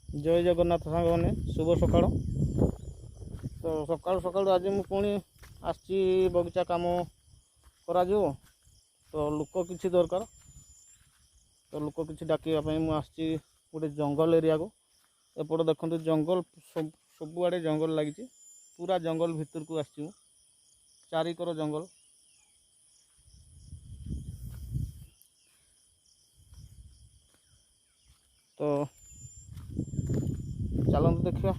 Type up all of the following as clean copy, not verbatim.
जय जगन्नाथ सांग मैंने शुभ सकाळ। तो सकाळु सकाळु आज मु पुणी आसची बगीचा काम करा तो लोक किसी दरकार तो लोक किसी डाकिया मु आसची गोटे जंगल एरिया को एपट देखते जंगल सबुआड़े जंगल लगी पूरा जंगल भितर को आसची चारिकर जंगल। तो चलते देखा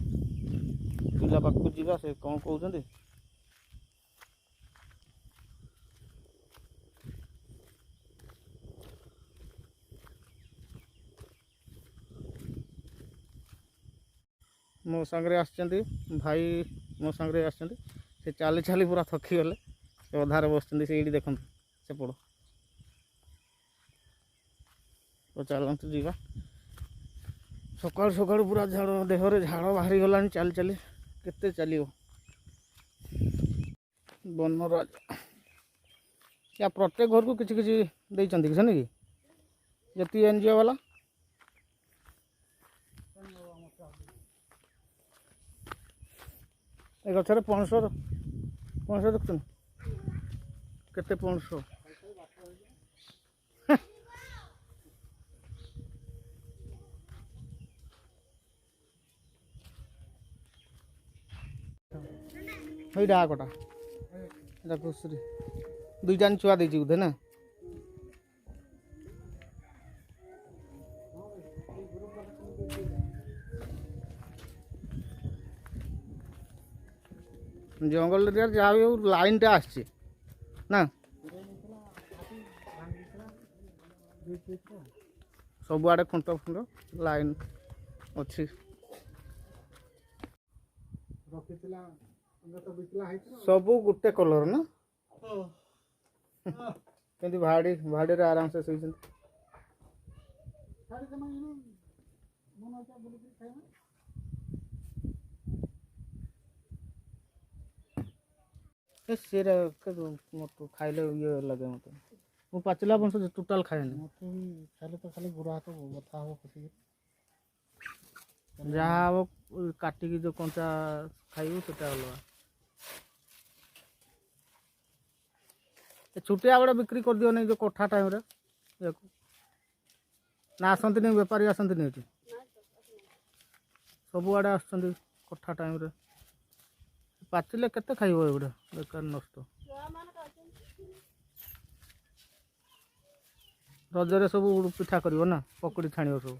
पिला पाखक जावा से कौन कहते मो सांगे आसचंदी भाई मो सांगे आसचंदी से चाली चाली पूरा थकी गले अधारे बसचंदी से देखते से पड़ तो चलते जावा सकाल सकाल पूरा झाड़ देहरे झाड़ बाहरी गला चली चली केते चलो बनराज या प्रत्येक घर को किसी किसी देती से नहीं जी एनजीओ वाला ए गचर पणस पणस देखुन केते पणस এইটা কটা এটা কুসুরি দুইটান ছুয়া দিয়েছি বুধে না जंगल एरिया जहाँ भी लाइन टा आसছে ना सबुआड़े खुंट खुंट लाइन अच्छी सबू गोटे कलर ना कमी भाड़ी भाड़ी आराम से शुई खाइले ये लगे मत मु पाचिला बंश टोटाल खाए खाइले तो खाली बुरा हाथ बता हम खुशी जहाँ हम काटिकी जो कंचा खाइबू से अलग छुटिया गुड़ा बिक्री कर दियो नहीं जो कोठा टाइम रे ना आसती नहीं बेपारी आसती नहीं सबुआड़े आसुँच कोठा टाइम रे पाचिले केते खाइबो एगुड़ा बेकार नष्ट रजरे सब पिठा करिवो ना पकड़ी छाणियो सब